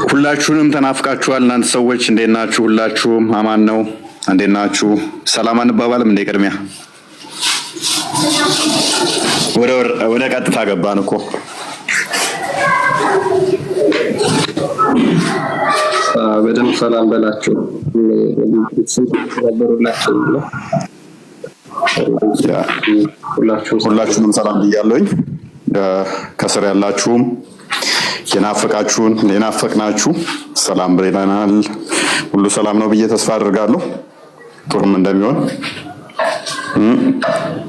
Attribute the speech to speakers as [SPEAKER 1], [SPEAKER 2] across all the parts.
[SPEAKER 1] ሁላችሁንም ተናፍቃችኋል። እናንተ ሰዎች እንዴት ናችሁ? ሁላችሁም አማን ነው? እንዴት ናችሁ? ሰላም አንባባልም እንደ ቅድሚያ ወደ ቀጥታ ገባን እኮ።
[SPEAKER 2] በደንብ ሰላም በላችሁ።
[SPEAKER 1] ሁላችሁንም ሰላም ብያለሁኝ። ከስር ያላችሁም የናፈቅናችሁ ሰላም ብለናል። ሁሉ ሰላም ነው ብዬ ተስፋ አድርጋለሁ። ጥሩም እንደሚሆን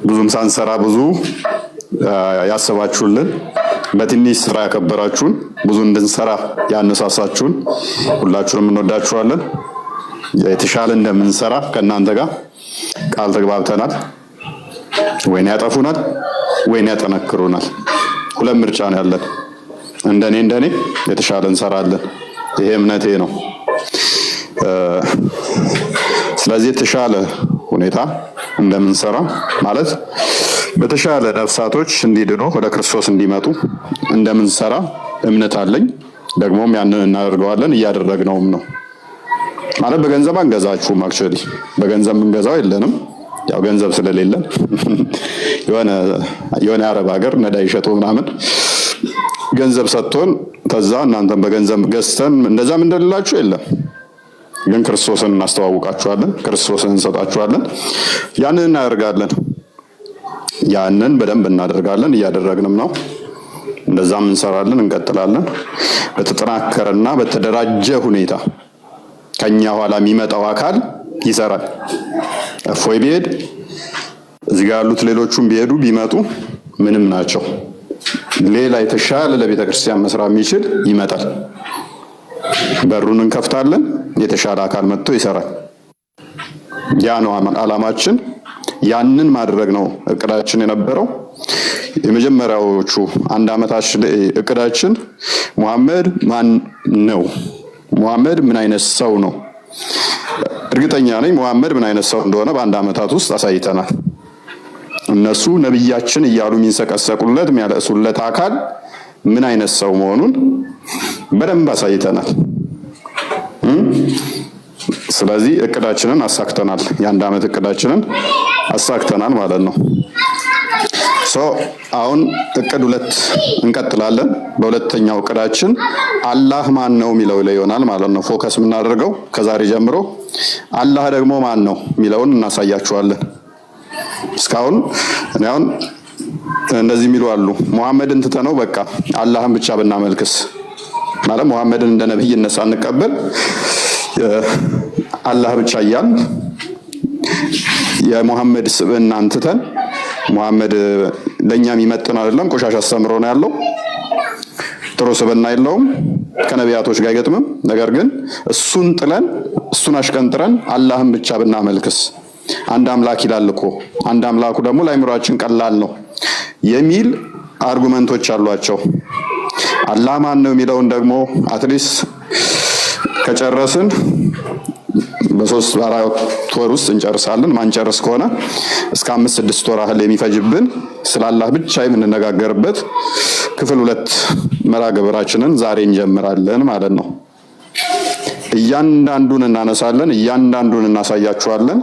[SPEAKER 1] ብዙም ሳንሰራ ብዙ ያሰባችሁልን፣ በትንሽ ስራ ያከበራችሁን፣ ብዙ እንድንሰራ ያነሳሳችሁን ሁላችሁንም እንወዳችኋለን። የተሻለ እንደምንሰራ ከእናንተ ጋር ቃል ተግባብተናል። ወይን ያጠፉናል ወይን ያጠነክሩናል። ሁለት ምርጫ ነው ያለን። እንደኔ የተሻለ እንሰራለን። ይሄ እምነቴ ነው። ስለዚህ የተሻለ ሁኔታ እንደምንሰራ ማለት በተሻለ ነፍሳቶች እንዲድኑ ወደ ክርስቶስ እንዲመጡ እንደምንሰራ እምነት አለኝ። ደግሞም ያንን እናደርገዋለን፣ እያደረግነውም ነው። ማለት በገንዘብ አንገዛችሁም። አክቹዋሊ በገንዘብ የምንገዛው የለንም። ያው ገንዘብ ስለሌለን የሆነ አረብ ሀገር ነዳይ ሸጦ ምናምን ገንዘብ ሰጥቶን ተዛ እናንተም በገንዘብ ገዝተን እንደዛም እንደሌላችሁ የለም። ግን ክርስቶስን እናስተዋውቃችኋለን፣ ክርስቶስን እንሰጣችኋለን። ያንን እናደርጋለን። ያንን በደንብ እናደርጋለን፣ እያደረግንም ነው። እንደዛም እንሰራለን፣ እንቀጥላለን። በተጠናከረና በተደራጀ ሁኔታ ከኛ ኋላ የሚመጣው አካል ይሰራል። እፎይ ቢሄድ እዚህ ጋር ያሉት ሌሎቹም ቢሄዱ ቢመጡ ምንም ናቸው። ሌላ የተሻለ ለቤተ ክርስቲያን መስራት የሚችል ይመጣል። በሩን እንከፍታለን፣ የተሻለ አካል መጥቶ ይሰራል። ያ ነው ዓላማችን። ያንን ማድረግ ነው እቅዳችን የነበረው። የመጀመሪያዎቹ 1 ዓመታች እቅዳችን ሙሐመድ ማን ነው? ሙሐመድ ምን አይነት ሰው ነው? እርግጠኛ ነኝ ሙሐመድ ምን አይነት ሰው እንደሆነ በ1 ዓመታት ውስጥ አሳይተናል። እነሱ ነብያችን እያሉ የሚንሰቀሰቁለት የሚያለቅሱለት አካል ምን አይነት ሰው መሆኑን በደንብ አሳይተናል። ስለዚህ እቅዳችንን አሳክተናል። የ1 ዓመት እቅዳችንን አሳክተናል ማለት ነው። አሁን እቅድ 2 እንቀጥላለን። በሁለተኛው እቅዳችን አላህ ማን ነው የሚለው ላይ ይሆናል ማለት ነው ፎከስ የምናደርገው ከዛሬ ጀምሮ። አላህ ደግሞ ማን ነው የሚለውን እናሳያችኋለን። እስካሁን አሁን እንደዚህ የሚሉ አሉ፣ ሙሐመድን ትተነው በቃ አላህን ብቻ ብናመልክስ ማለት ሙሐመድን እንደ ነብይነት ሳንቀበል አላህ ብቻ እያል የሙሐመድ ስብዕናን ትተን ሙሐመድ ለኛ የሚመጥን አይደለም፣ ቆሻሻ አስተምሮ ነው ያለው፣ ጥሩ ስብዕና የለውም፣ ከነቢያቶች ጋር አይገጥምም። ነገር ግን እሱን ጥለን እሱን አሽቀንጥረን አላህን ብቻ ብናመልክስ? አንድ አምላክ ይላል እኮ። አንድ አምላኩ ደግሞ ለአእምሯችን ቀላል ነው የሚል አርጉመንቶች አሏቸው። አላህ ማን ነው የሚለውን ደግሞ አትሊስት ከጨረስን በ3-4 ወር ውስጥ እንጨርሳለን። ማንጨርስ ከሆነ እስከ 5-6 ወር ያህል የሚፈጅብን ስለ አላህ ብቻ የምንነጋገርበት ክፍል 2 መርሃ ግብራችንን ዛሬ እንጀምራለን ማለት ነው። እያንዳንዱን እናነሳለን፣ እያንዳንዱን እናሳያችኋለን።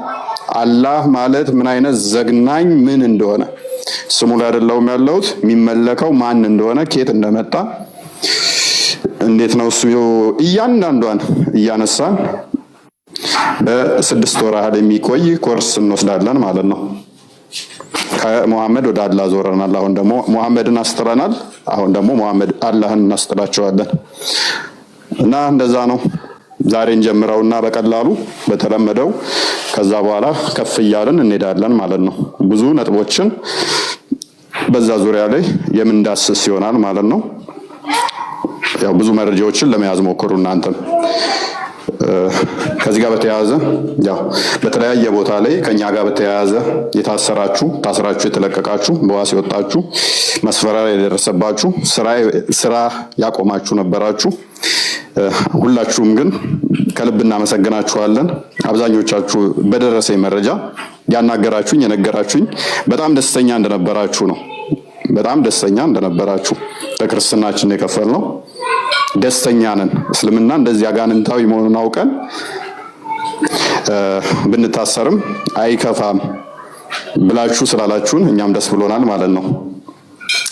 [SPEAKER 1] አላህ ማለት ምን አይነት ዘግናኝ ምን እንደሆነ ስሙ ላይ አይደለም ያለውት፣ የሚመለከው ማን እንደሆነ፣ ከየት እንደመጣ፣ እንዴት ነው እሱ፣ እያንዳንዷን እያነሳን በ6 ወር ያህል የሚቆይ ኮርስ እንወስዳለን ማለት ነው። ከሙሐመድ ወደ አላህ ዞረናል። አሁን ደግሞ ሙሐመድን አስጥለናል። አሁን ደግሞ አላህን እናስጥላቸዋለን እና እንደዛ ነው። ዛሬ እንጀምረውና በቀላሉ በተለመደው ከዛ በኋላ ከፍ እያልን እንሄዳለን ማለት ነው። ብዙ ነጥቦችን በዛ ዙሪያ ላይ የምንዳስስ ይሆናል ማለት ነው። ያው ብዙ መረጃዎችን ለመያዝ ሞክሩ እናንተም። ከዚህ ጋር በተያያዘ ያው በተለያየ ቦታ ላይ ከኛ ጋር በተያያዘ ታስራችሁ የተለቀቃችሁ፣ በዋስ የወጣችሁ፣ መስፈራሪያ የደረሰባችሁ፣ ስራ ያቆማችሁ ነበራችሁ። ሁላችሁም ግን ከልብ እናመሰግናችኋለን። አብዛኞቻችሁ በደረሰኝ መረጃ ያናገራችሁኝ የነገራችሁኝ በጣም ደስተኛ እንደነበራችሁ ነው። በጣም ደስተኛ እንደነበራችሁ ለክርስትናችን የከፈልነው ደስተኛ ነን። እስልምና እንደዚህ አጋንንታዊ መሆኑን አውቀን ብንታሰርም አይከፋም ብላችሁ ስላላችሁን እኛም ደስ ብሎናል ማለት ነው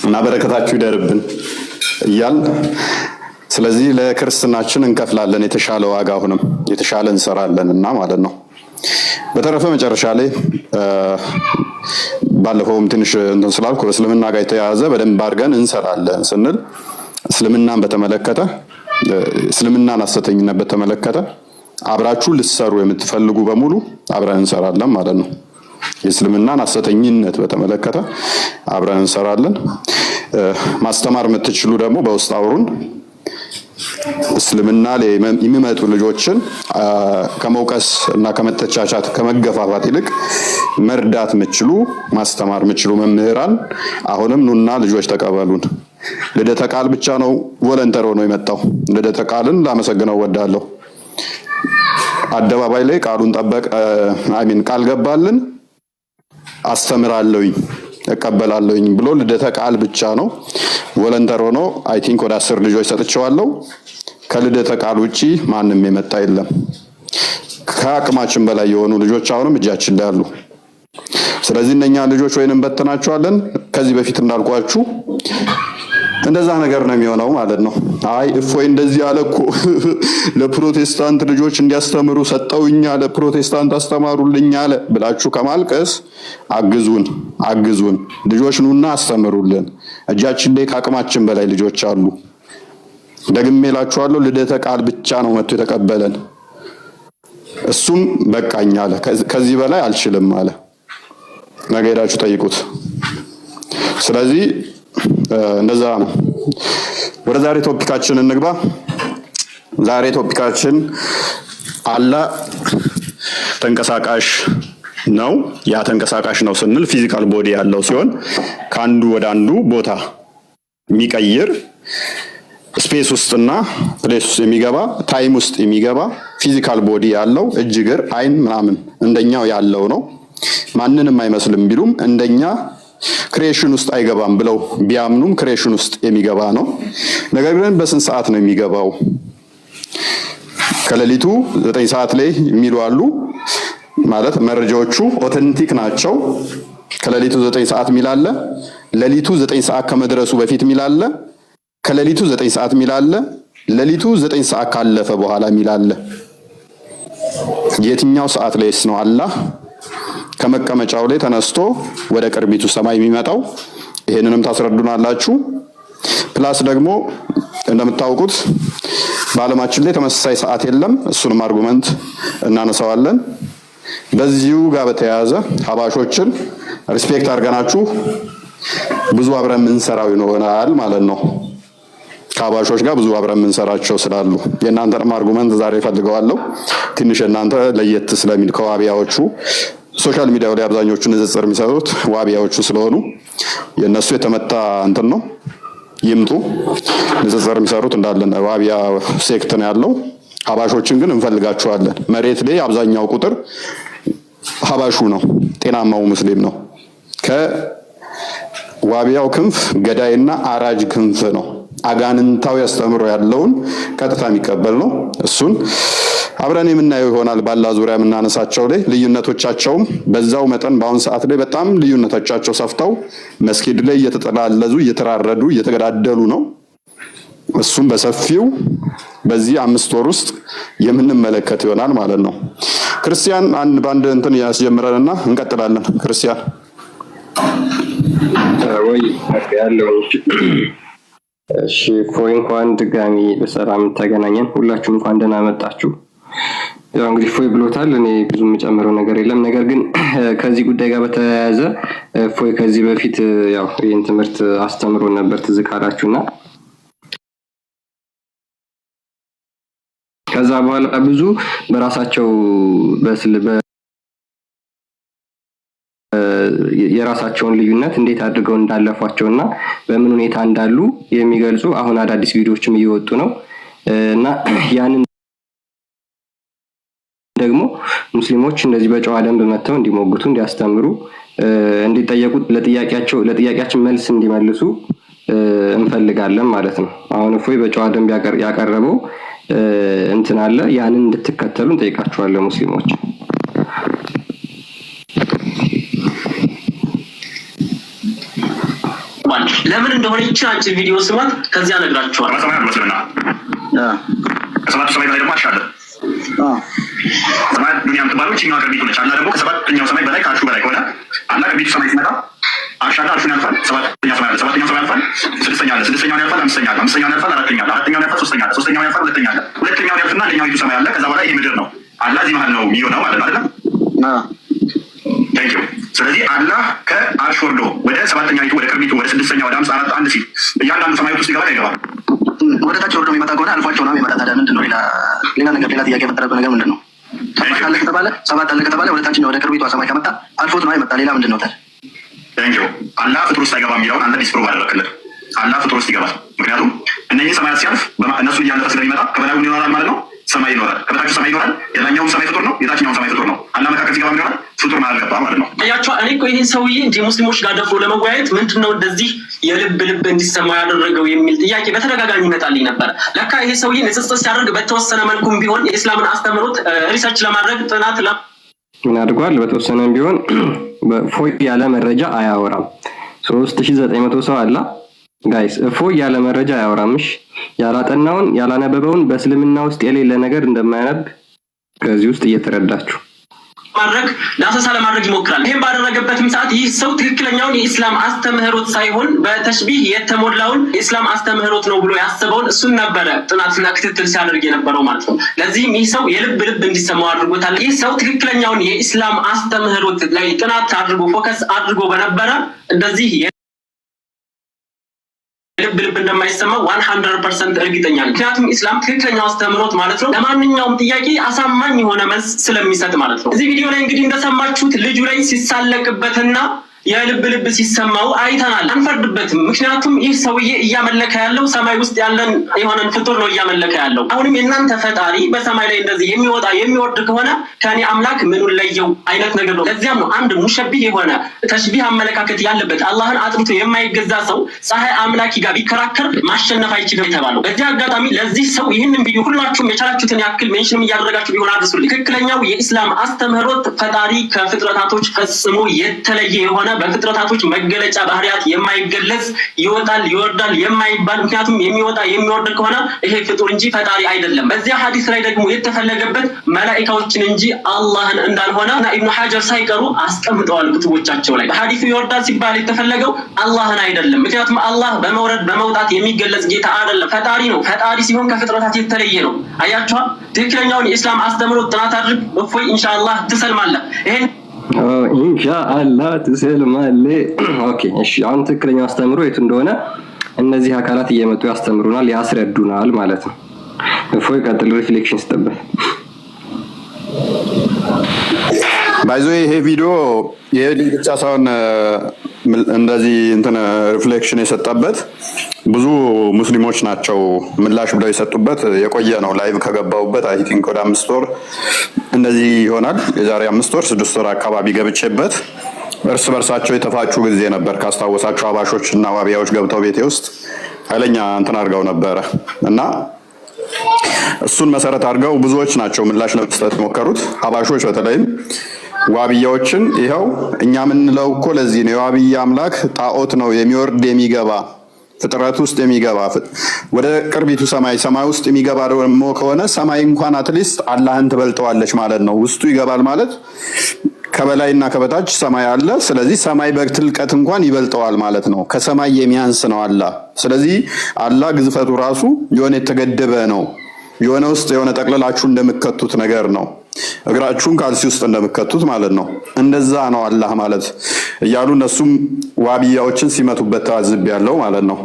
[SPEAKER 1] እና በረከታችሁ ይደርብን እያል ስለዚህ ለክርስትናችን እንከፍላለን የተሻለ ዋጋ፣ አሁንም የተሻለ እንሰራለን እና ማለት ነው። በተረፈ መጨረሻ ላይ ባለፈውም ትንሽ እንትን ስላልኩ እስልምና ጋር የተያያዘ በደንብ አድርገን እንሰራለን ስንል እስልምናን በተመለከተ እስልምናን ሐሰተኝነት በተመለከተ አብራችሁ ልትሰሩ የምትፈልጉ በሙሉ አብረን እንሰራለን ማለት ነው። የእስልምናን ሐሰተኝነት በተመለከተ አብረን እንሰራለን። ማስተማር የምትችሉ ደግሞ በውስጥ አውሩን። እስልምና ላይ የሚመጡ ልጆችን ከመውቀስ እና ከመተቻቻት ከመገፋፋት ይልቅ መርዳት የምትችሉ ማስተማር የምትችሉ መምህራን አሁንም ኑና ልጆች ተቀበሉን። ልደተ ቃል ብቻ ነው ቮለንተር ሆኖ የመጣው። ልደተ ቃልን ላመሰግነው ወዳለሁ። አደባባይ ላይ ቃሉን ጠበቅ ቃል ገባልን፣ አስተምራለሁኝ እቀበላለሁኝ ብሎ ልደተ ቃል ብቻ ነው ቮለንተር ሆኖ አይ ቲንክ ወደ 10 ልጆች ሰጥቼዋለሁ። ከልደተ ቃል ውጪ ማንም የመጣ የለም። ከአቅማችን በላይ የሆኑ ልጆች አሁንም እጃችን ላይ አሉ። ስለዚህ እነኛ ልጆች ወይንም በትናቸዋለን። ከዚህ በፊት እንዳልኳችሁ እንደዛ ነገር ነው የሚሆነው ማለት ነው። አይ እፎይ እንደዚህ አለ እኮ ለፕሮቴስታንት ልጆች እንዲያስተምሩ ሰጠውኛ ለፕሮቴስታንት አስተማሩልኝ አለ ብላችሁ ከማልቀስ አግዙን ልጆች ኑና አስተምሩልን። እጃችን ላይ ከአቅማችን በላይ ልጆች አሉ። ደግሜ እላችኋለሁ ልደተ ቃል ብቻ ነው መጥቶ የተቀበለን። እሱም በቃኝ አለ። ከዚህ በላይ አልችልም አለ። ነገ ሄዳችሁ ጠይቁት። ስለዚህ እንደዛ ነው። ወደ ዛሬ ቶፒካችን እንግባ። ዛሬ ቶፒካችን አላህ ተንቀሳቃሽ ነው። ያ ተንቀሳቃሽ ነው ስንል ፊዚካል ቦዲ ያለው ሲሆን ከአንዱ ወደ አንዱ ቦታ የሚቀይር ስፔስ ውስጥና ፕሌስ ውስጥ የሚገባ ታይም ውስጥ የሚገባ ፊዚካል ቦዲ ያለው እጅ፣ እግር፣ አይን ምናምን እንደኛው ያለው ነው። ማንንም አይመስልም ቢሉም እንደኛ ክሬሽን ውስጥ አይገባም ብለው ቢያምኑም ክሬሽን ውስጥ የሚገባ ነው። ነገር ግን በስንት ሰዓት ነው የሚገባው? ከሌሊቱ 9 ሰዓት ላይ የሚሉ አሉ። ማለት መረጃዎቹ ኦተንቲክ ናቸው። ከሌሊቱ 9 ሰዓት ሚላለ፣ ሌሊቱ 9 ሰዓት ከመድረሱ በፊት ሚላለ፣ ከሌሊቱ 9 ሰዓት ሚላለ፣ ሌሊቱ 9 ሰዓት ካለፈ በኋላ ሚላለ። የትኛው ሰዓት ላይስ ነው አላህ ከመቀመጫው ላይ ተነስቶ ወደ ቅርቢቱ ሰማይ የሚመጣው? ይሄንንም ታስረዱናላችሁ። ፕላስ ደግሞ እንደምታውቁት በዓለማችን ላይ ተመሳሳይ ሰዓት የለም። እሱንም አርጉመንት እናነሳዋለን። በዚሁ ጋር በተያያዘ ሀባሾችን ሪስፔክት አድርገናችሁ ብዙ አብረን የምንሰራው ይሆናል ማለት ነው። ከሀባሾች ጋር ብዙ አብረን የምንሰራቸው ስላሉ የእናንተንም አርጉመንት ዛሬ ፈልገዋለሁ። ትንሽ እናንተ ለየት ስለሚል ከዋቢያዎቹ ሶሻል ሚዲያው ላይ አብዛኞቹ ንጽጽር የሚሰሩት ዋቢያዎቹ ስለሆኑ የነሱ የተመታ እንትን ነው። ይምጡ። ንጽጽር የሚሰሩት እንዳለን ዋቢያ ሴክት ነው ያለው። ሀባሾችን ግን እንፈልጋቸዋለን። መሬት ላይ አብዛኛው ቁጥር ሀባሹ ነው፣ ጤናማው ሙስሊም ነው። ከዋቢያው ክንፍ ገዳይና አራጅ ክንፍ ነው። አጋንንታዊ አስተምሮ ያለውን ቀጥታ የሚቀበል ነው። እሱን አብረን የምናየው ይሆናል። ባላ ዙሪያ የምናነሳቸው ላይ ልዩነቶቻቸውም በዛው መጠን በአሁን ሰዓት ላይ በጣም ልዩነቶቻቸው ሰፍተው መስጊድ ላይ እየተጠላለዙ እየተራረዱ እየተገዳደሉ ነው። እሱም በሰፊው በዚህ 5 ወር ውስጥ የምንመለከት ይሆናል ማለት ነው። ክርስቲያን በአንድ እንትን ያስጀምረንና እንቀጥላለን። ክርስቲያን
[SPEAKER 2] ወይ ያለው እሺ፣ ፎይ እንኳን ድጋሚ በሰላም ተገናኘን። ሁላችሁም እንኳን ደህና መጣችሁ። ያው እንግዲህ ፎይ ብሎታል። እኔ ብዙ የምጨምረው ነገር የለም። ነገር ግን ከዚህ ጉዳይ ጋር በተያያዘ ፎይ ከዚህ በፊት ያው ይህን ትምህርት አስተምሮ ነበር ትዝ ካላችሁና ከዛ በኋላ ብዙ በራሳቸው የራሳቸውን ልዩነት እንዴት አድርገው እንዳለፏቸውና በምን ሁኔታ እንዳሉ የሚገልጹ አሁን አዳዲስ ቪዲዮዎችም እየወጡ ነው እና ያንን ደግሞ ሙስሊሞች እንደዚህ በጨዋ ደንብ መተው እንዲሞግቱ እንዲያስተምሩ እንዲጠየቁ ለጥያቄያችን መልስ እንዲመልሱ እንፈልጋለን ማለት ነው። አሁን እፎይ በጨዋ ደንብ ያቀረበው እንትን አለ፣ ያንን እንድትከተሉ እንጠይቃችኋለን ሙስሊሞች።
[SPEAKER 3] ለምን እንደሆነ ይቻላል ቪዲዮ ስማት ከዚያ ነግራችኋለሁ።
[SPEAKER 4] ከሰባቱ ሰማይ በላይ ደግሞ አሻለ ሰማይ ዱንያ የምትባለው እችኛዋ ቅርቢቱ ነች። አላህ ደግሞ ከሰባተኛው ሰማይ በላይ ከአርሹ በላይ ከሆነ አላህ ቅርቢቱ ሰማይ ሲመጣ አሻለ አርሹን ያልፋል። ሰባተኛው ሰማይ ያልፋል። ስድስተኛውን ያልፋል። አምስተኛውን ያልፋል። አራተኛውን ያልፋል። ሶስተኛውን ያልፋል። ሁለተኛውን ያልፍና አንደኛው ሰማይ አለ። ከዛ በኋላ ይሄ ምድር ነው። አላህ እዚህ መሀል ነው የሚሆነው ማለት ነው አይደለም? ታንኪዩ። ስለዚህ አላህ ከአርሽ ወርዶ ወደ ሰባተኛይቱ ወደ ቅርቢቱ ወደ ስድስተኛ ወደ 54 አንድ ሲል እያንዳንዱ ሰማይ ውስጥ ይገባል አይገባም?
[SPEAKER 5] ወደ ታች ወርዶ የሚመጣ ከሆነ አልፏቸው ነው የሚመጣ። ታዲያ ምንድን ነው ሌላ ነገር ሌላ ጥያቄ የፈጠረበት ነገር ምንድን ነው? ሰባት አለ ከተባለ ወደ ታችኛው ወደ ቅርቢቷ ሰማይ ከመጣ አልፎት ነው አይመጣ። ሌላ ምንድን ነው ታዲያ?
[SPEAKER 4] ታንኪዩ። አላህ ፍጡር ውስጥ አይገባም የሚለውን አንተ ዲስፕሩቭ አደረክልን። አላህ ፍጡር ውስጥ ይገባል። ምክንያቱም እነዚህ ሰማያት ሲያልፍ እነሱን እያለፈ ስለሚመጣ ከበላዩ ይኖራል ማለት ነው። ሰማይ ይኖራል፣ ከበታችሁ ሰማይ ይኖራል። የላኛውም ሰማይ ፍጡር ነው፣ የታችኛውም ሰማይ ፍጡር ነው። አላህ መካከል ሲገባ ይኖራል፣ ፍጡር ማለት ገባ ማለት ነው።
[SPEAKER 3] አያችሁ፣ እኔ እኮ ይህን ሰውዬ እንጂ ሙስሊሞች ጋር ደፍሮ ለመወያየት ምንድነው እንደዚህ የልብ እንዲሰማው ያደረገው የሚል ጥያቄ በተደጋጋሚ ይመጣልኝ ነበር። ለካ ይሄ ሰውዬ ንጽጽር ሲያደርግ በተወሰነ መልኩም ቢሆን የእስላምን አስተምህሮት ሪሰርች ለማድረግ ጥናት
[SPEAKER 2] ምን አድርጓል? በተወሰነም ቢሆን ፎይ ያለ መረጃ አያወራም። 3900 ሰው አላ ጋይስ እፎይ ያለ መረጃ አያወራምሽ። ያላጠናውን ያላነበበውን በእስልምና ውስጥ የሌለ ነገር እንደማያነብ ከዚህ ውስጥ እየተረዳችሁ
[SPEAKER 3] ማድረግ ዳሰሳ ለማድረግ ይሞክራል። ይሄን ባደረገበትም ሰዓት ይህ ሰው ትክክለኛውን የኢስላም አስተምህሮት ሳይሆን በተሽቢህ የተሞላውን የኢስላም አስተምህሮት ነው ብሎ ያስበውን እሱን ነበረ ጥናትና ክትትል ሲያደርግ የነበረው ማለት ነው። ለዚህም ይህ ሰው የልብ እንዲሰማው አድርጎታል። ይህ ሰው ትክክለኛውን የኢስላም አስተምህሮት ላይ ጥናት አድርጎ ፎከስ አድርጎ በነበረ እንደዚህ ልብ እንደማይሰማው 100% እርግጠኛ ነኝ። ምክንያቱም ኢስላም ትክክለኛው አስተምህሮት ማለት ነው ለማንኛውም ጥያቄ አሳማኝ የሆነ መልስ ስለሚሰጥ ማለት ነው። እዚህ ቪዲዮ ላይ እንግዲህ እንደሰማችሁት ልጁ ላይ ሲሳለቅበትና የልብ ሲሰማው አይተናል። አንፈርድበትም። ምክንያቱም ይህ ሰውዬ እያመለከ ያለው ሰማይ ውስጥ ያለን የሆነን ፍጡር ነው እያመለከ ያለው። አሁንም የእናንተ ፈጣሪ በሰማይ ላይ እንደዚህ የሚወጣ የሚወርድ ከሆነ ከኔ አምላክ ምኑን ለየው አይነት ነገር ነው። ለዚያም ነው አንድ ሙሸቢህ የሆነ ተሽቢህ አመለካከት ያለበት አላህን አጥርቶ የማይገዛ ሰው ፀሐይ አምላኪ ጋር ቢከራከር ማሸነፍ አይችልም የተባለው። በዚህ አጋጣሚ ለዚህ ሰው ይህንን ቪዲዮ ሁላችሁም የቻላችሁትን ያክል ሜንሽንም እያደረጋችሁ ቢሆን አድርሱልኝ። ትክክለኛው የኢስላም አስተምህሮት ፈጣሪ ከፍጥረታቶች ፈጽሞ የተለየ የሆነ በፍጥረታቶች መገለጫ ባህሪያት የማይገለጽ ይወጣል ይወርዳል የማይባል ምክንያቱም የሚወጣ የሚወርድ ከሆነ ይሄ ፍጡር እንጂ ፈጣሪ አይደለም። በዚያ ሐዲስ ላይ ደግሞ የተፈለገበት መላእክቶችን እንጂ አላህን እንዳልሆነ ኢብኑ ሐጀር ሳይቀሩ አስቀምጠዋል ኩቱቦቻቸው ላይ። በሐዲሱ ይወርዳል ሲባል የተፈለገው አላህን አይደለም። ምክንያቱም አላህ በመውረድ በመውጣት የሚገለጽ ጌታ አይደለም፣ ፈጣሪ ነው። ፈጣሪ ሲሆን ከፍጥረታት የተለየ ነው። አያችኋ። ትክክለኛውን የኢስላም አስተምህሮት ጥናት አድርግ። እፎይ ኢንሻአላህ ትሰልማለህ። ይሄን
[SPEAKER 2] ኢንሻአላህ ትሰልማለህ። ኦኬ እሺ፣ አሁን ትክክለኛው አስተምሮ የቱ እንደሆነ እነዚህ አካላት እየመጡ ያስተምሩናል፣ ያስረዱናል ማለት ነው። እፎይ ቀጥል፣ ሪፍሌክሽን ስጠበት።
[SPEAKER 1] ባይዞ ይሄ ቪዲዮ የልጅ ብቻ ሳይሆን እንደዚህ እንትን ሪፍሌክሽን የሰጠበት ብዙ ሙስሊሞች ናቸው ምላሽ ብለው የሰጡበት የቆየ ነው። ላይቭ ከገባውበት አይ ቲንክ ወደ 5 ወር እንደዚህ ይሆናል። የዛሬ 5 ወር 6 ወር አካባቢ ገብቼበት እርስ በርሳቸው የተፋጩ ጊዜ ነበር። ካስታወሳቸው አባሾች እና ዋቢያዎች ገብተው ቤቴ ውስጥ ኃይለኛ እንትን አድርገው ነበረ እና እሱን መሰረት አድርገው ብዙዎች ናቸው ምላሽ ለመስጠት የሞከሩት። አባሾች በተለይም ዋቢያዎችን ይኸው እኛ የምንለው እኮ ለዚህ ነው የዋቢያ አምላክ ጣዖት ነው የሚወርድ የሚገባ ፍጥረት ውስጥ የሚገባ ወደ ቅርቢቱ ሰማይ ውስጥ የሚገባ ደግሞ ከሆነ ሰማይ እንኳን አትሊስት አላህን ትበልጠዋለች ማለት ነው። ውስጡ ይገባል ማለት ከበላይና ከበታች ሰማይ አለ። ስለዚህ ሰማይ በትልቀት እንኳን ይበልጠዋል ማለት ነው። ከሰማይ የሚያንስ ነው አላህ። ስለዚህ አላህ ግዝፈቱ ራሱ የሆነ የተገደበ ነው። የሆነ ውስጥ የሆነ ጠቅልላችሁ እንደምትከቱት ነገር ነው። እግራችሁን ካልሲ ውስጥ እንደምትከቱት ማለት ነው። እንደዛ ነው አላህ ማለት እያሉ እነሱም ዋቢያዎችን ሲመቱበት ታዝቤያለሁ ማለት ነው።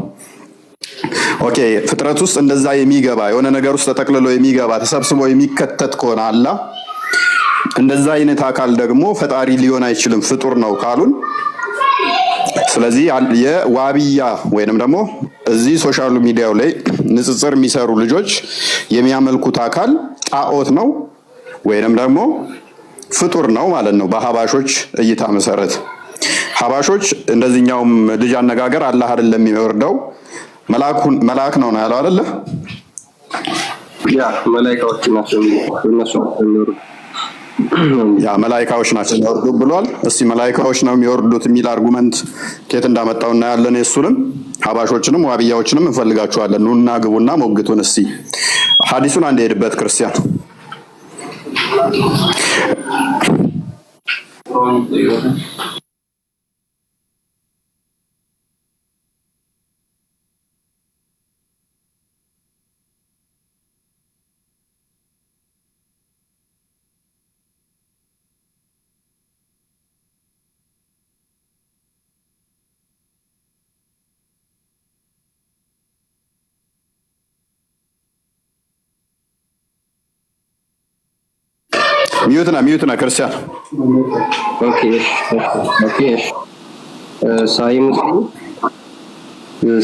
[SPEAKER 1] ኦኬ፣ ፍጥረት ውስጥ እንደዛ የሚገባ የሆነ ነገር ውስጥ ተጠቅልሎ የሚገባ ተሰብስቦ የሚከተት ከሆነ አላህ እንደዛ አይነት አካል ደግሞ ፈጣሪ ሊሆን አይችልም፣ ፍጡር ነው ካሉን፣ ስለዚህ የዋቢያ ወይንም ደግሞ እዚህ ሶሻል ሚዲያው ላይ ንጽጽር የሚሰሩ ልጆች የሚያመልኩት አካል ጣዖት ነው ወይንም ደግሞ ፍጡር ነው ማለት ነው በሀባሾች እይታ መሰረት። ሀባሾች እንደዚህኛውም ልጅ አነጋገር አላህ አይደለም የሚወርደው መልአክ ነው ያለው አይደለ?
[SPEAKER 2] ያ መላእክቶች ናቸው እነሱ የሚወርዱ
[SPEAKER 1] ያ መላእክቶች ናቸው የሚወርዱ ብሏል። እስቲ መላእክቶች ነው የሚወርዱት የሚል አርጉመንት ከየት እንዳመጣው እናያለን። እሱንም ሀባሾችንም ዋብያዎችንም እንፈልጋቸዋለን። ኑና ግቡና ሞግቱን። እስቲ ሐዲሱን አንድ ሄድበት ክርስቲያን ሚዩትና ክርስቲያን
[SPEAKER 2] ኦኬ ሳይ ሙስሊም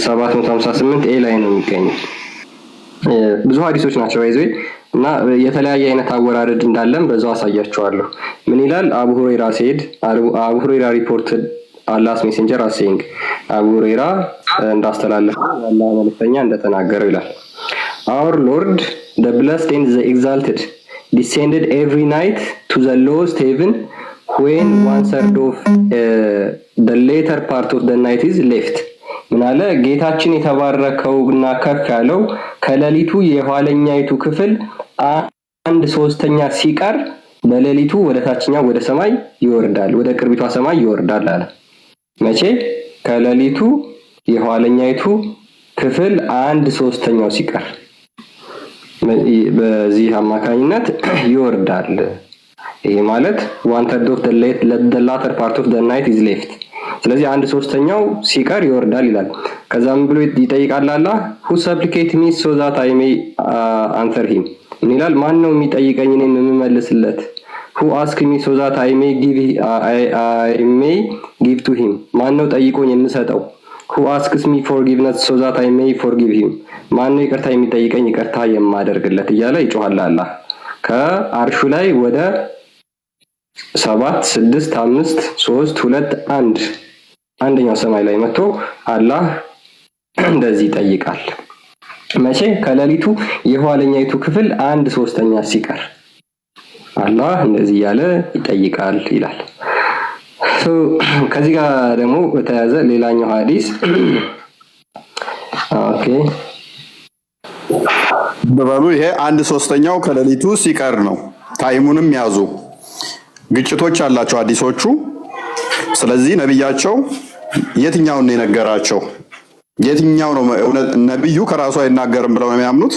[SPEAKER 2] 758 ኤ ላይ ነው የሚገኘው። ብዙ ሐዲሶች ናቸው አይዘይ እና የተለያየ አይነት አወራረድ እንዳለም በዛው አሳያቸዋለሁ። ምን ይላል? አቡ ሁረይራ said አቡ ሁረይራ reported Allah's messenger as saying አቡ ሁረይራ እንዳስተላለፈ አላህ መልእክተኛ እንደተናገረው ይላል Our Lord the blessed and the exalted descended every night to the lowest heaven when 1/3 of the later part of the night is left. ምናለ ጌታችን የተባረከውና ከፍ ያለው ከሌሊቱ የኋለኛይቱ ክፍል 1/3 ሲቀር በሌሊቱ ወደ ታችኛው ወደ ሰማይ ይወርዳል፣ ወደ ቅርቢቷ ሰማይ ይወርዳል አለ። መቼ? ከሌሊቱ የኋለኛይቱ ክፍል 1/3 ሲቀር በዚህ አማካኝነት ይወርዳል። ይሄ ማለት 1/3 of the latter part of the night is left። ስለዚህ 1/3 ሲቀር ይወርዳል ይላል። ከዛም ብሎ ይጠይቃል አላህ who supplicate me so that I may answer him። ምን ይላል? ማን ነው የሚጠይቀኝ እኔ የምመልስለት? who ask me so that I may give to him። ማን ነው ጠይቆኝ የምሰጠው? who asks me forgiveness so that I may forgive him። ማን ነው ይቅርታ የሚጠይቀኝ ይቅርታ የማደርግለት እያለ ይጮሃል አላህ። ከአርሹ ላይ ወደ 7 6 5 3 2 1 አንደኛው ሰማይ ላይ መጥቶ አላህ እንደዚህ ይጠይቃል። መቼ? ከሌሊቱ የኋለኛይቱ ክፍል 1/3 ሲቀር አላህ እንደዚህ ያለ ይጠይቃል ይላል። ከዚህ ጋር ደግሞ በተያያዘ ሌላኛው ሐዲስ ኦኬ
[SPEAKER 1] በባሉ ይሄ 1/3 ከሌሊቱ ሲቀር ነው። ታይሙንም ያዙ። ግጭቶች አላቸው ሐዲሶቹ። ስለዚህ ነብያቸው የትኛውን ነው የነገራቸው? የትኛው ነው ነብዩ ከራሱ አይናገርም ብለው ነው የሚያምኑት?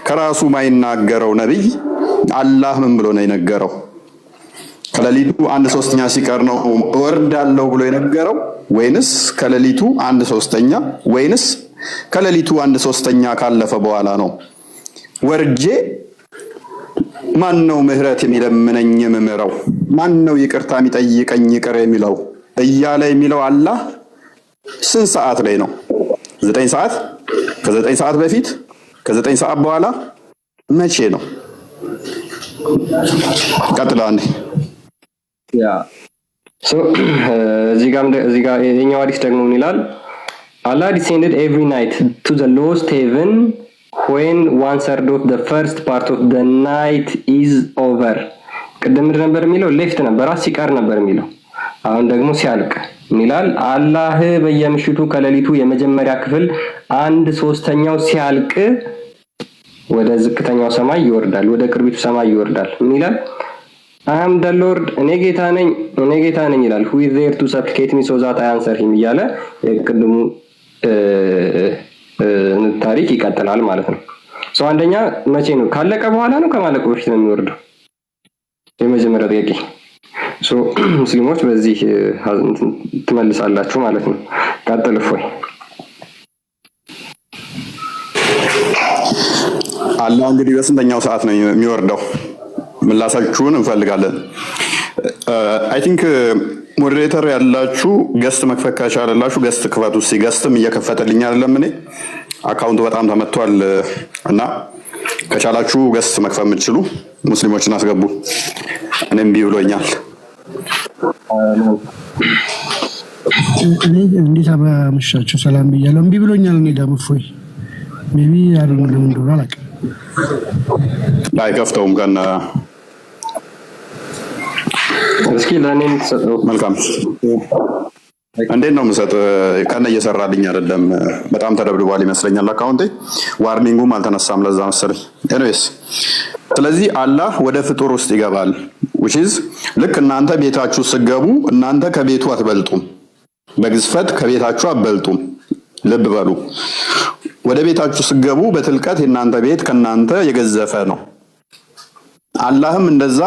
[SPEAKER 1] ከራሱ ማይናገረው ነብይ አላህ ምን ብሎ ነው የነገረው? ከሌሊቱ 1/3 ሲቀር ነው እወርዳለሁ ብሎ የነገረው ወይንስ ከሌሊቱ 1/3 ወይንስ ከሌሊቱ 1/3 ካለፈ በኋላ ነው? ወርጄ ማን ነው ምህረት የሚለምነኝ የምምረው? ማን ነው ይቅርታ የሚጠይቀኝ ይቅር የሚለው እያለ የሚለው አላህ ስንት ሰዓት ላይ ነው? 9 ሰዓት? ከ9 ሰዓት በፊት? ከ9 ሰዓት በኋላ? መቼ ነው? ቀጥላ አንዴ
[SPEAKER 2] ያ እዚህ ጋር የኛው ሐዲስ ደግሞ ምን ይላል? Allah descended every night to the lowest heaven when 1/3 of the first part of the night is over። ቅድም ነበር የሚለው ሌፍት ነበር ሲቀር ነበር የሚለው። አሁን ደግሞ ሲያልቅ ይላል አላህ በየምሽቱ ከሌሊቱ የመጀመሪያ ክፍል 1/3 ሲያልቅ ወደ ዝቅተኛው ሰማይ ይወርዳል፣ ወደ ቅርቢቱ ሰማይ ይወርዳል። ምን ይላል? I am the Lord እኔ ጌታ ነኝ ይላል። who is there to supplicate me so that I answer him እያለ የቅድሙ ታሪክ ይቀጥላል ማለት ነው። አንደኛ መቼ ነው? ካለቀ በኋላ ነው ከማለቁ በፊት ነው የሚወርደው? የመጀመሪያው ጥያቄ። ሙስሊሞች በዚህ ትመልሳላችሁ ማለት ነው። ቀጥል እፎይ።
[SPEAKER 1] አላህ እንግዲህ በስንተኛው ሰዓት ነው የሚወርደው? ምላሳችሁን እንፈልጋለን። አይ ቲንክ ሞዴሬተር ያላችሁ ገስት መክፈት ከቻላችሁ ገስት ክፈቱ። ገስትም እየከፈተልኝ አይደለም። እኔ አካውንቱ በጣም ተመቷል እና ከቻላችሁ ገስት መክፈት የምትችሉ ሙስሊሞችን አስገቡ። እኔም ቢ ብሎኛል።
[SPEAKER 6] እንዴት አመሻችሁ? ሰላም ብያለሁ። እምቢ ብሎኛል። እኔ ደግሞ እፎይ ሜቢ አይደለም ለምን እንደሆነ አላውቅም።
[SPEAKER 1] አይከፍተውም ገና
[SPEAKER 2] እስኪ ለኔም ተሰጠው።
[SPEAKER 1] መልካም እንዴት ነው የምሰጥ? ቀን እየሰራልኝ አይደለም። በጣም ተደብድቧል ይመስለኛል አካውንቴ። ዋርኒንጉም አልተነሳም ለዛ መሰለኝ። ኤኒዌይስ ስለዚህ አላህ ወደ ፍጡር ውስጥ ይገባል። which is ልክ እናንተ ቤታችሁ ስትገቡ እናንተ ከቤቱ አትበልጡም፣ በግዝፈት ከቤታችሁ አትበልጡም። ልብ በሉ። ወደ ቤታችሁ ስትገቡ በትልቀት የእናንተ ቤት ከእናንተ የገዘፈ ነው። አላህም እንደዛ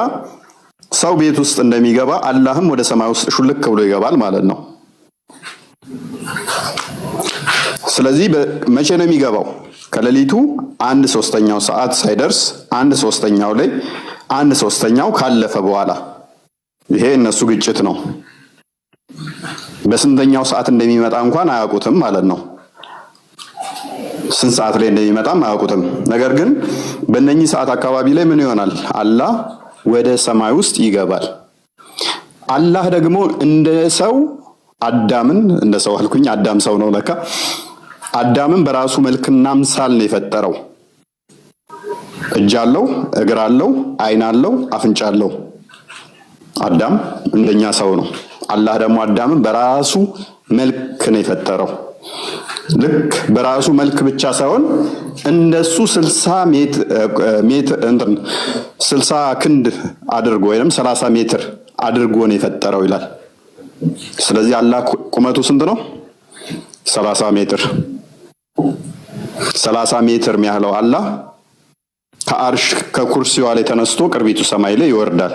[SPEAKER 1] ሰው ቤት ውስጥ እንደሚገባ አላህም ወደ ሰማይ ውስጥ ሹልክ ብሎ ይገባል ማለት ነው። ስለዚህ መቼ ነው የሚገባው? ከሌሊቱ 1/3 ሰዓት ሳይደርስ 1/3 ላይ 1/3 ካለፈ በኋላ። ይሄ እነሱ ግጭት ነው። በስንተኛው ሰዓት እንደሚመጣ እንኳን አያውቁትም ማለት ነው። ስንት ሰዓት ላይ እንደሚመጣም አያውቁትም። ነገር ግን በእነኚህ ሰዓት አካባቢ ላይ ምን ይሆናል? አላህ ወደ ሰማይ ውስጥ ይገባል። አላህ ደግሞ እንደ ሰው አዳምን እንደ ሰው አልኩኝ፣ አዳም ሰው ነው ለካ። አዳምን በራሱ መልክና ምሳል ነው የፈጠረው። እጅ አለው፣ እግር አለው፣ አይን አለው፣ አፍንጫ አለው። አዳም እንደኛ ሰው ነው። አላህ ደግሞ አዳምን በራሱ መልክ ነው የፈጠረው። ልክ በራሱ መልክ ብቻ ሳይሆን እንደሱ 60 ክንድ አድርጎ ወይንም 30 ሜትር አድርጎ ነው የፈጠረው ይላል። ስለዚህ አላህ ቁመቱ ስንት ነው? 30 ሜትር። 30 ሜትር የሚያህለው አላህ ከአርሽ ከኩርሲዋ ላይ ተነስቶ ቅርቢቱ ሰማይ ላይ ይወርዳል።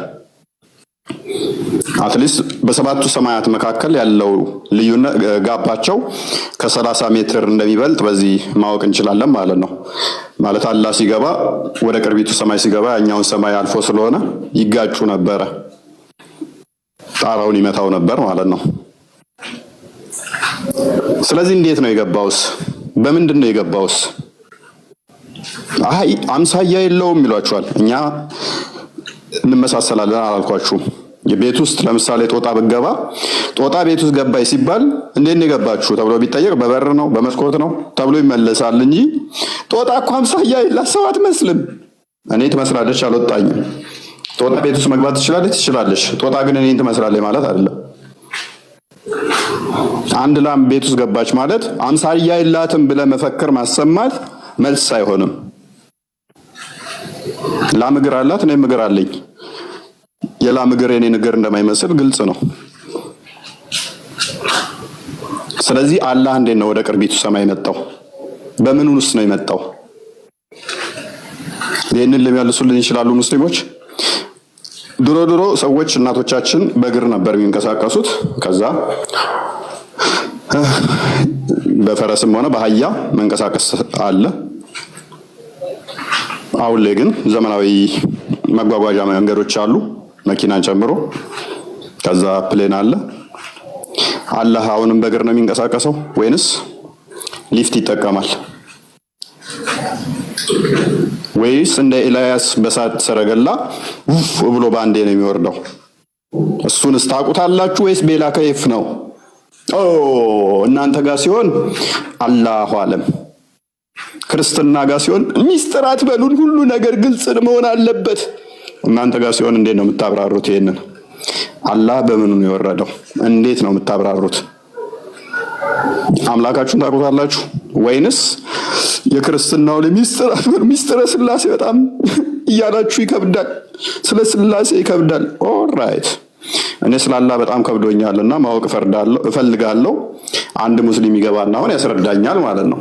[SPEAKER 1] አትሊስት በሰባቱ ሰማያት መካከል ያለው ልዩነት ጋባቸው ከ30 ሜትር እንደሚበልጥ በዚህ ማወቅ እንችላለን ማለት ነው። ማለት አላህ ሲገባ ወደ ቅርቢቱ ሰማይ ሲገባ ያኛውን ሰማይ አልፎ ስለሆነ ይጋጩ ነበረ፣ ጣራውን ይመታው ነበር ማለት ነው። ስለዚህ እንዴት ነው የገባውስ? በምንድን ነው የገባውስ? አይ አምሳያ የለውም ይሏቸዋል። እኛ እንመሳሰላለን አላልኳችሁም? የቤት ውስጥ ለምሳሌ ጦጣ ብገባ ጦጣ ቤት ውስጥ ገባይ ሲባል እንዴት ነው የገባችሁ ተብሎ ቢጠየቅ በበር ነው በመስኮት ነው ተብሎ ይመለሳል እንጂ ጦጣ እኮ አምሳያ የላት ሰው አትመስልም። እኔ ትመስላለች አልወጣኝም። ጦጣ ቤት ውስጥ መግባት ትችላለች። ጦጣ ግን እኔን ትመስላለች ማለት አይደለም። አንድ ላም ቤት ውስጥ ገባች ማለት አምሳያ የላትም ብለህ መፈክር ማሰማት መልስ አይሆንም። ላም እግር አላት፣ እኔም እግር አለኝ። የላም እግር የኔን እግር እንደማይመስል ግልጽ ነው። ስለዚህ አላህ እንዴት ነው ወደ ቅርቢቱ ሰማይ የመጣው? በምን ውስጥ ነው የመጣው? ይህንን ሊመልሱልን ይችላሉ ሙስሊሞች? ድሮ ሰዎች እናቶቻችን በእግር ነበር የሚንቀሳቀሱት። ከዛ በፈረስም ሆነ በአህያ መንቀሳቀስ አለ። አሁን ላይ ግን ዘመናዊ መጓጓዣ መንገዶች አሉ፣ መኪናን ጨምሮ። ከዛ ፕሌን አለ። አላህ አሁንም በእግር ነው የሚንቀሳቀሰው ወይንስ ሊፍት ይጠቀማል? ወይስ እንደ ኤልያስ በሳት ሰረገላ ውፍ ብሎ ባንዴ ነው የሚወርደው? እሱንስ ታውቁታላችሁ ወይስ ቤላ ከይፍ ነው? እናንተ ጋር ሲሆን አላሁ አለም። ክርስትና ጋር ሲሆን ሚስጥር አትበሉን፣ ሁሉ ነገር ግልጽ መሆን አለበት። እናንተ ጋር ሲሆን እንዴት ነው የምታብራሩት? ይሄንን አላህ በምኑ ነው የወረደው? እንዴት ነው የምታብራሩት? አምላካችሁን ታውቁታላችሁ ወይንስ የክርስትናው ላይ ሚስጥረ ስላሴ በጣም እያላችሁ ይከብዳል? ስለ ስላሴ ይከብዳል። ኦልራይት፣ እኔ ስለ አላህ በጣም ከብዶኛልና ማወቅ እፈልጋለሁ። አንድ ሙስሊም ይገባና አሁን ያስረዳኛል ማለት ነው።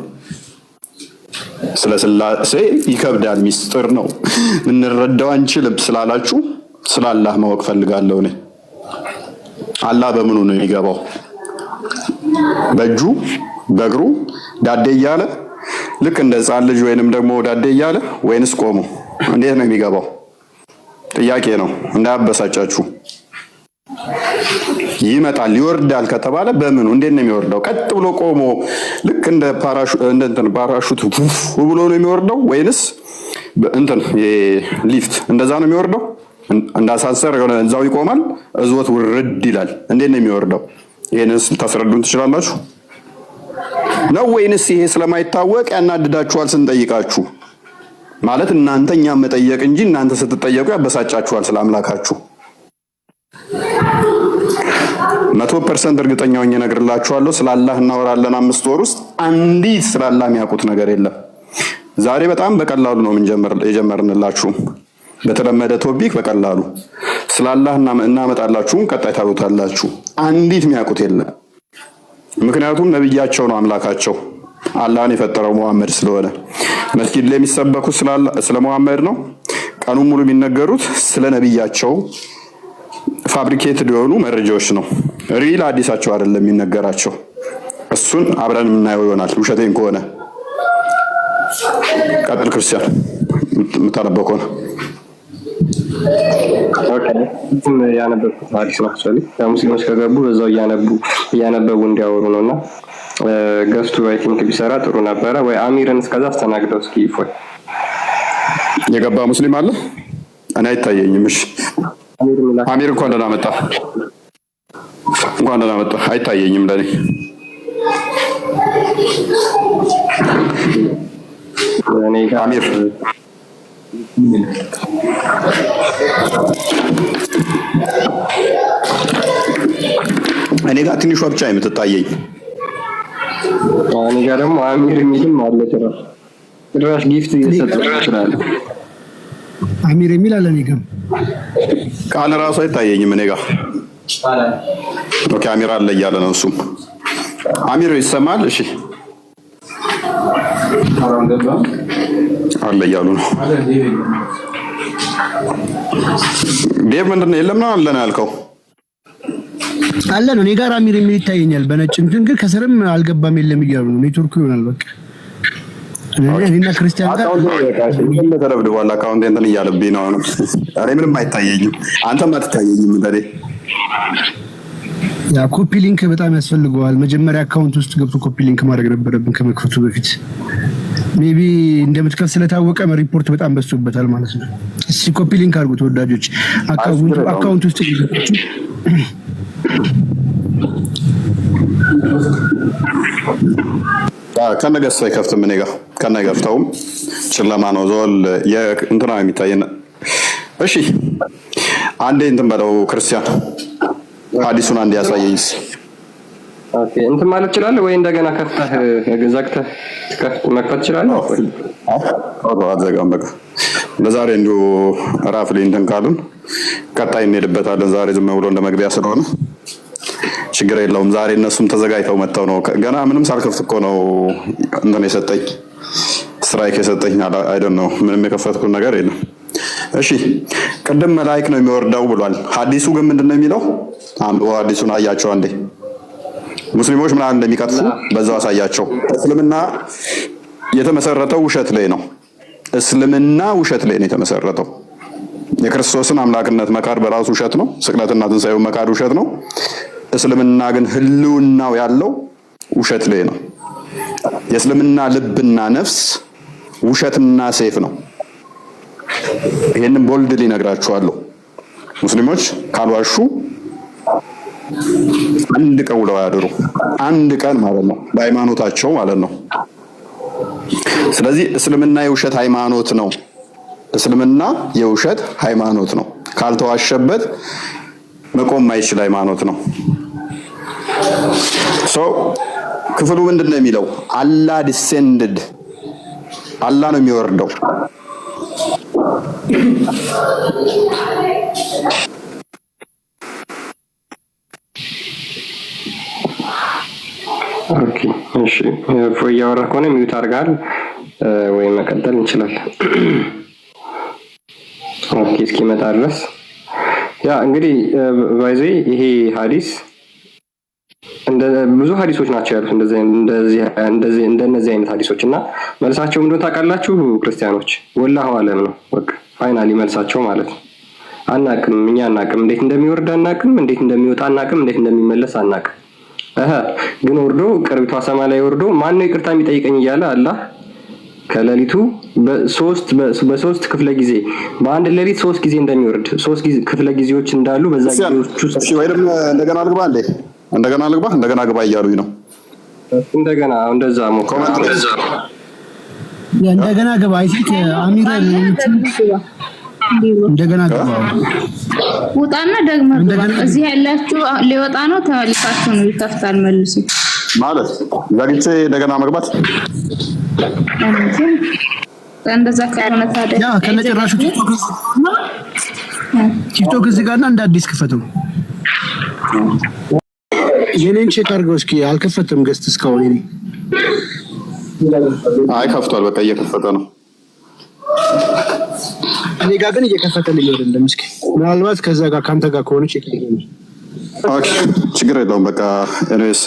[SPEAKER 1] ስለ ስላሴ ይከብዳል፣ ሚስጥር ነው፣ እንረዳው አንችልም ስላላችሁ ስለ አላህ ማወቅ ፈልጋለሁ። እኔ አላህ በምኑ ነው የሚገባው? በእጁ በእግሩ ዳዴ እያለ ልክ እንደ ሕፃን ልጅ ወይንም ደግሞ ዳዴ እያለ ወይንስ ቆሞ? እንዴት ነው የሚገባው? ጥያቄ ነው፣ እንዳያበሳጫችሁ። ይመጣል ይወርዳል ከተባለ በምኑ እንዴት ነው የሚወርደው? ቀጥ ብሎ ቆሞ ልክ እንደ ፓራሹት ብሎ ነው የሚወርደው ወይንስ ሊፍት እንደዛ ነው የሚወርደው? እንዳሳሰር የሆነ እዛው ይቆማል፣ እዝወት ውርድ ይላል። እንዴት ነው የሚወርደው? ይሄንስ ታስረዱን ትችላላችሁ ነው ወይንስ ይሄ ስለማይታወቅ ያናድዳችኋል ስንጠይቃችሁ? ማለት እናንተ እኛም መጠየቅ እንጂ እናንተ ስትጠየቁ ያበሳጫችኋል ስለ አምላካችሁ? 100% እርግጠኛ ሆኜ እነግርላችኋለሁ ስለ አላህ እናወራለን 5 ወር ውስጥ አንዲት ስለ አላህ የሚያውቁት ነገር የለም። ዛሬ በጣም በቀላሉ ነው የጀመርንላችሁ በተለመደ ቶፒክ በቀላሉ ስለ አላህ እናመጣላችሁ። ቀጣይ ታዩታላችሁ። አንዲት የሚያውቁት የለም። ምክንያቱም ነብያቸው ነው አምላካቸው አላህን የፈጠረው መሐመድ ስለሆነ መስጊድ ላይ የሚሰበኩት ስለ መሐመድ ነው። ቀኑን ሙሉ የሚነገሩት ስለ ነብያቸው ፋብሪኬትድ የሆኑ መረጃዎች ነው። ሪል አዲሳቸው አይደለም የሚነገራቸው። እሱን አብረን የምናየው ይሆናል ውሸቴን ከሆነ። ቀጥል ክርስቲያን የምታነበው ከሆነ።
[SPEAKER 2] ያነበብኩት ሐዲስ ነው። አክቹዋሊ ሙስሊሞች ከገቡ በዛው እያነበቡ እንዲያወሩ ነውና ገስቱ አይ ቲንክ ቢሰራ ጥሩ ነበረ። ወይ አሚርን እስከዛ አስተናግደው እስኪ ይፎይ
[SPEAKER 1] የገባ ሙስሊም አለ? እኔ አይታየኝም። እሺ አሚር እንኳን ደህና መጣ። እንኳን ደህና መጣ። አይታየኝም ለኔ። አሚር እኔ ጋር ትንሿ ብቻ የምትታየኝ።
[SPEAKER 2] እኔ ጋር ደግሞ አሚር የሚልም አለ። ድራሽ ጊፍት እየሰጠ ይችላል።
[SPEAKER 6] አሚር የሚል አለ። እኔ ጋር
[SPEAKER 1] ቃል ራሱ አይታየኝም እኔ ጋር። ኦኬ አሚር አለ እያለ ነው እሱም። አሚር ይሰማል? እሺ አለ እያሉ ነው። ዴቭ ምንድን ነው? የለም ነው አለ ነው ያልከው?
[SPEAKER 6] አለ ነው። እኔ ጋር አሚር የሚል ይታየኛል በነጭ እንትን፣ ግን ከስርም አልገባም የለም እያሉ ነው። ኔትወርኩ ይሆናል በቃ። እኔና ክርስቲያን ጋር
[SPEAKER 1] ተደብድቧል። አካውንት እንትን እያለብኝ ነው። እኔ ምንም አይታየኝም፣ አንተም አትታየኝም። እንዴ
[SPEAKER 6] ያ ኮፒ ሊንክ በጣም ያስፈልገዋል። መጀመሪያ አካውንት ውስጥ ገብቶ ኮፒ ሊንክ ማድረግ ነበረብን ከመክፈቱ በፊት። ሜቢ እንደምትከፍ ስለታወቀ ሪፖርት በጣም በዝቶበታል ማለት ነው። እሺ ኮፒ ሊንክ አድርጉ ተወዳጆች። አካውንት ውስጥ ገብታችሁ
[SPEAKER 1] ከነገስ አይከፍትም። እኔ ጋር ከነገፍታውም ጨለማ ነው። ዞል የእንትና የሚታየን። እሺ አንዴ እንትን በለው ክርስቲያን ሐዲሱን አንዴ ያሳየኝስ።
[SPEAKER 2] ኦኬ እንትን ማለት ይችላል ወይ? እንደገና ከፍተህ ዘግተህ መክፈት ይችላል?
[SPEAKER 1] አዘጋም በቃ ለዛሬ እንዲሁ ራፍ ላይ እንትን ካሉን ቀጣይ እንሄድበታለን። ዛሬ ዝም ብሎ እንደ መግቢያ ስለሆነ ችግር የለውም። ዛሬ እነሱም ተዘጋጅተው መጥተው ነው። ገና ምንም ሳልከፍት እኮ ነው እንትን የሰጠኝ ስትራይክ የሰጠኝ። አይ ዶንት ኖ ምንም የከፈትኩት ነገር የለም። እሺ ቅድም መላእክ ነው የሚወርደው ብሏል። ሐዲሱ ግን ምንድነው የሚለው? ሐዲሱን አያቸው አንዴ። ሙስሊሞች ምናምን እንደሚቀጥፉ በዛው አሳያቸው። እስልምና የተመሰረተው ውሸት ላይ ነው። እስልምና ውሸት ላይ ነው የተመሰረተው። የክርስቶስን አምላክነት መካድ በራሱ ውሸት ነው። ስቅለትና ትንሳኤውን መካድ ውሸት ነው። እስልምና ግን ህልውናው ያለው ውሸት ላይ ነው። የእስልምና ልብና ነፍስ ውሸትና ሰይፍ ነው። ይሄንን ቦልድሊ ነግራችኋለሁ። ሙስሊሞች ካልዋሹ አንድ ቀን ውለው ያድሩ። አንድ ቀን ማለት ነው በሃይማኖታቸው ማለት ነው። ስለዚህ እስልምና የውሸት ሃይማኖት ነው። እስልምና የውሸት ሃይማኖት ነው። ካልተዋሸበት መቆም ማይችል ሃይማኖት ነው። ክፍሉ ምንድን ነው የሚለው? አላህ ዲሴንድድ፣ አላህ ነው የሚወርደው።
[SPEAKER 2] ኦኬ እሺ፣ እያወራ ከሆነ ሚዩት አድርጋል ወይ መቀጠል እንችላለን። ኦኬ እስኪመጣ ድረስ ያ እንግዲህ ባይዘ ይሄ ሐዲስ ብዙ ሐዲሶች ናቸው ያሉት እንደነዚህ አይነት ሐዲሶች እና መልሳቸው ምንድነው ታውቃላችሁ? ክርስቲያኖች ወላሁ አለም ነው በቃ ፋይናሊ መልሳቸው ማለት ነው። አናቅም፣ እኛ አናቅም፣ እንዴት እንደሚወርድ አናቅም፣ እንዴት እንደሚወጣ አናቅም፣ እንዴት እንደሚመለስ አናቅም። ግን ወርዶ ቅርቢቷ ሰማይ ላይ ወርዶ ማን ነው ይቅርታ የሚጠይቀኝ እያለ አላህ ከሌሊቱ በሶስት ክፍለ ጊዜ በአንድ ሌሊት 3 ጊዜ እንደሚወርድ 3 ክፍለ ጊዜዎች እንዳሉ በዛ ጊዜዎች ውስጥ
[SPEAKER 1] ወይንም እንደገና ልግባ እንዴ እንደገና ልግባ እንደገና ግባ እያሉኝ ነው።
[SPEAKER 2] እንደገና እንደዛ
[SPEAKER 6] እንደገና ግባ። አይ ቲንክ አሚራ እንደገና ግባ
[SPEAKER 7] ውጣና ደግሞ ግባ። እዚህ ያላችሁ ሊወጣ ነው ተመልሳችሁ ነው ይከፍታል መልሱ
[SPEAKER 1] ማለት ዘግቼ እንደገና መግባት
[SPEAKER 7] እንደዛ ከሆነ ታዲያ
[SPEAKER 6] ያ ከነጭራሹ ቲክቶክ እዚህ ጋርና እንደ አዲስ ክፈተው። የኔን ቼክ አድርገው እስኪ። አልከፈተም ገስት እስካሁን እኔ
[SPEAKER 1] አይ ከፍቷል። በቃ እየከፈተ ነው።
[SPEAKER 6] እኔ ጋር ግን እየከፈተልኝ አይደለም። እስኪ ምናልባት ከዛ ጋር ካንተ ጋር ከሆነ ቼክ አድርገው።
[SPEAKER 1] ኦኬ ችግር የለውም። በቃ እኔስ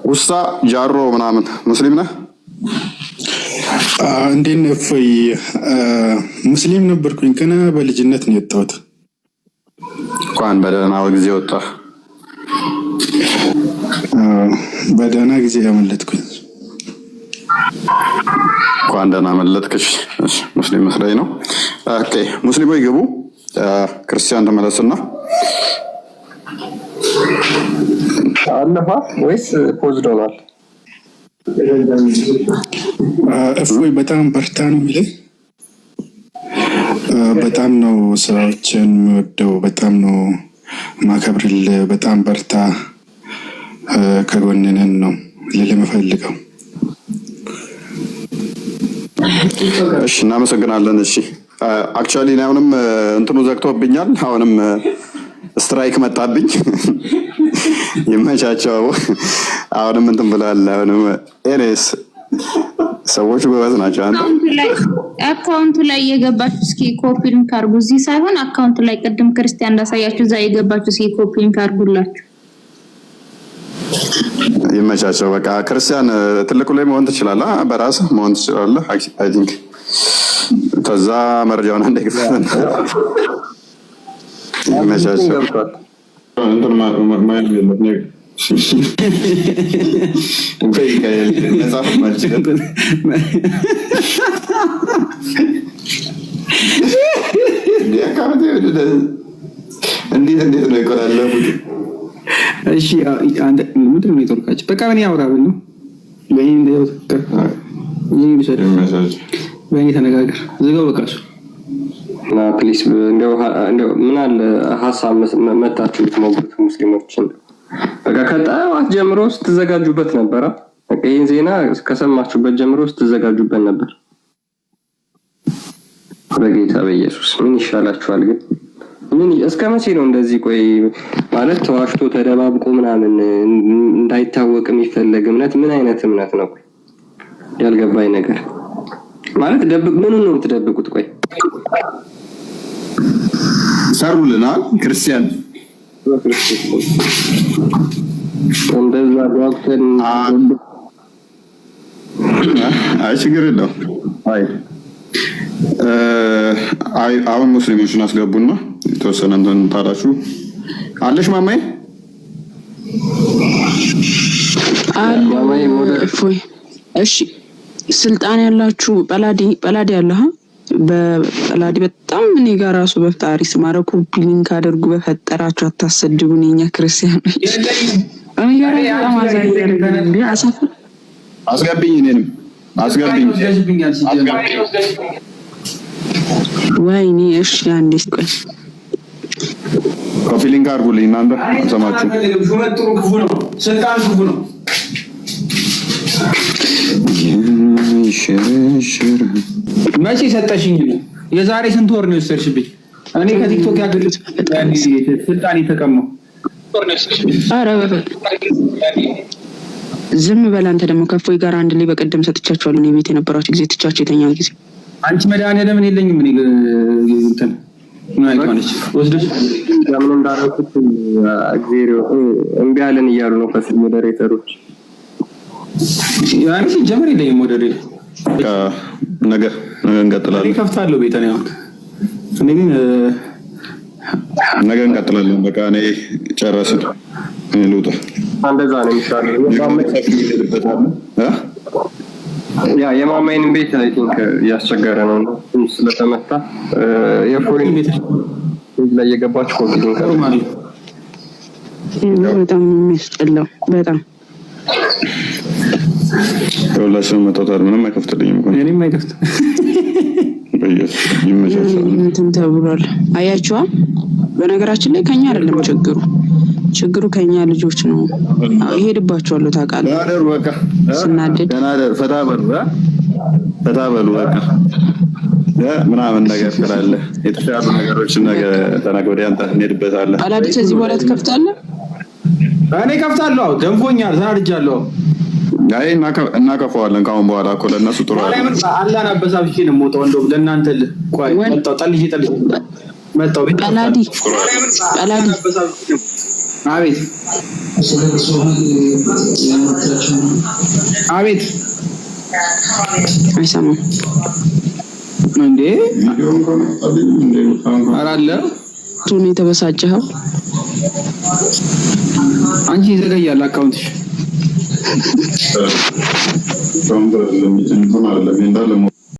[SPEAKER 1] ውስታ ጃሮ ምናምን ሙስሊም ነህ?
[SPEAKER 8] እንዴት ነህ? እፎይ ሙስሊም ነበርኩኝ ገና በልጅነት ነው የወጣሁት።
[SPEAKER 1] እንኳን በደህና ጊዜ ወጣ።
[SPEAKER 8] በደህና ጊዜ ያመለጥኩኝ።
[SPEAKER 1] እንኳን ደህና መለጥክሽ። ሙስሊም መስለኝ ነው። ኦኬ ሙስሊሞች ግቡ። ክርስቲያን ተመለስና
[SPEAKER 2] አለፋ ወይስ ፖዝ ዶናል?
[SPEAKER 8] እፎይ በጣም በርታ ነው የሚለኝ። በጣም ነው ስራዎችን የሚወደው፣ በጣም ነው ማከብርልህ። በጣም በርታ፣ ከጎንነን ነው ልል የምፈልገው።
[SPEAKER 1] እሺ እናመሰግናለን። እሺ አክቹአሊ አሁንም እንትኑ ዘግቶብኛል። አሁንም ስትራይክ መጣብኝ። ይመቻቸው። አሁንም እንትን ብላል። አሁንም ኤሬስ ሰዎች ጎበዝ ናቸው።
[SPEAKER 7] አካውንቱ ላይ የገባችሁ እስኪ ኮፒ ሊንክ አድርጉ። እዚህ ሳይሆን አካውንቱ ላይ ቅድም ክርስቲያን እንዳሳያችሁ እዛ የገባችሁ እስኪ ኮፒ ሊንክ አድርጉላችሁ።
[SPEAKER 1] ይመቻቸው። በቃ ክርስቲያን ትልቁ ላይ መሆን ትችላለህ፣ በራስህ መሆን ትችላለህ። አይ ቲንክ ከዛ መረጃውን እንደግፈን ይመቻቸው። እንትን ማለት ነው እንዴት ነው ይቆራለሁ?
[SPEAKER 9] እሺ አንተ ምንድን ነው የጠርካችሁ? በቃ ምን ያወራብን ነው? በእኔ ተነጋገር ዝጋው በቃ እሱ
[SPEAKER 2] እና ፕሊስ እንደው ምን አለ ሀሳብ መታችሁ ልትሞግሩት ሙስሊሞችን በቃ ከጠዋት ጀምሮ ስትዘጋጁበት ነበር። በቃ ይሄን ዜና ከሰማችሁበት ጀምሮ ስትዘጋጁበት ነበር። በጌታ በኢየሱስ ምን ይሻላችኋል ግን? ምን እስከ መቼ ነው እንደዚህ? ቆይ ማለት ተዋሽቶ ተደባብቆ ምናምን እንዳይታወቅ የሚፈለግ እምነት ምን አይነት እምነት ነው? ቆይ ያልገባኝ ነገር ማለት ደብቅ ምኑን ነው የምትደብቁት? ቆይ
[SPEAKER 1] ሰሩልናል ክርስቲያን
[SPEAKER 2] እንደዛ ዶክተር
[SPEAKER 1] አይ ችግር የለውም። አይ አሁን ሙስሊሞችን አስገቡና የተወሰነ እንትን ታላችሁ አለሽ ማማዬ
[SPEAKER 10] እፎይ እሺ ስልጣን ያላችሁ በላዲ ያለህ በላዲ በጣም እኔ ጋር ራሱ በፍጣሪ ስማረኩ ሊንክ አድርጉ። በፈጠራችሁ አታሰድቡኝ የኛ ክርስቲያኖች። እኔ ጋር በጣም
[SPEAKER 1] አስገብኝ እኔንም አስገብኝ
[SPEAKER 10] ወይኔ እሺ አንዴ ቆይ
[SPEAKER 1] ኮፒ ሊንክ አድርጉልኝ እናንተ ሰማችሁ።
[SPEAKER 9] ሹመት ጥሩ ክፉ ነው፣ ስልጣን ክፉ ነው። መቼ ሰጠሽኝ? የዛሬ ስንት ወር ነው የወሰድሽብኝ? እኔ ከቲክቶክ ያገኙት ስልጣን የተቀማው።
[SPEAKER 10] ኧረ ዝም በል አንተ ደግሞ ከፎይ ጋር አንድ ላይ በቀደም ሰጥቻችኋለሁ። እኔ ቤት የነበራችሁ ጊዜ ትቻችሁ የተኛው ጊዜ
[SPEAKER 9] አንቺ መድኃኒዓለም የለኝም እኔ እንትን ምን አይቷነች ወስደሽ
[SPEAKER 2] ለምን እንዳረኩት እግዚአብሔር እምቢ አለን እያሉ ነው ከስል ሞዴሬተሮች።
[SPEAKER 9] ያንቺ ጀመር የለኝም ሞዴሬተር
[SPEAKER 1] ነገ እንቀጥላለን።
[SPEAKER 9] ከፍታለሁ ቤት ነው እኔ ግን
[SPEAKER 1] ነገ እንቀጥላለን። በቃ እኔ ጨረስን ልውጣ።
[SPEAKER 2] እንደዛ ነው የሚሻለው። ያ የማማይን ቤት አይ ቲንክ ያስቸገረ ነው ስለተመታ የፎሪን ቤት ላይ የገባች ኮፒ ሊንክ
[SPEAKER 10] በጣም የሚያስጠላው በጣም
[SPEAKER 1] ሁላችንም መጣጣር ምንም አይከፍትልኝም እኮ
[SPEAKER 9] እኔም አይከፍት
[SPEAKER 1] በኢየሱስ ይመቻቻል
[SPEAKER 10] እንትን ተብሏል። አያችኋ በነገራችን ላይ ከኛ አይደለም ችግሩ ከኛ ልጆች ነው። ይሄድባቸዋል ታውቃለህ።
[SPEAKER 1] ናደር በቃ
[SPEAKER 10] ስናደድ
[SPEAKER 1] ናደር ፈታ በሉ በቃ ምናምን ነገር ስላለ የተሻሉ ነገሮችን ነገር ተናገር ወዲያ አንተ እንሄድበታለን።
[SPEAKER 10] ጳላዲ ከዚህ በኋላ ትከፍታለህ?
[SPEAKER 9] እኔ ከፍታለሁ። ደንፎኛል፣ ተናድጃለሁ።
[SPEAKER 1] አይ እናከፋዋለን ካሁን በኋላ እኮ ለእነሱ ጥሩ አይደለም።
[SPEAKER 9] አላህን አበሳብሽ ነው የምወጣው። እንደው ለእናንተ ቆይ መጣው ጠልዬ መጣው
[SPEAKER 10] ጳላዲ
[SPEAKER 9] አቤት አቤት
[SPEAKER 10] አይሰማም
[SPEAKER 9] እንዴ? አራለ
[SPEAKER 10] ቱን የተበሳጨኸው
[SPEAKER 9] አንቺ ይዘገያል አካውንትሽ
[SPEAKER 1] ካውንተር ለሚጭን ሆነ አይደለም እንዳለ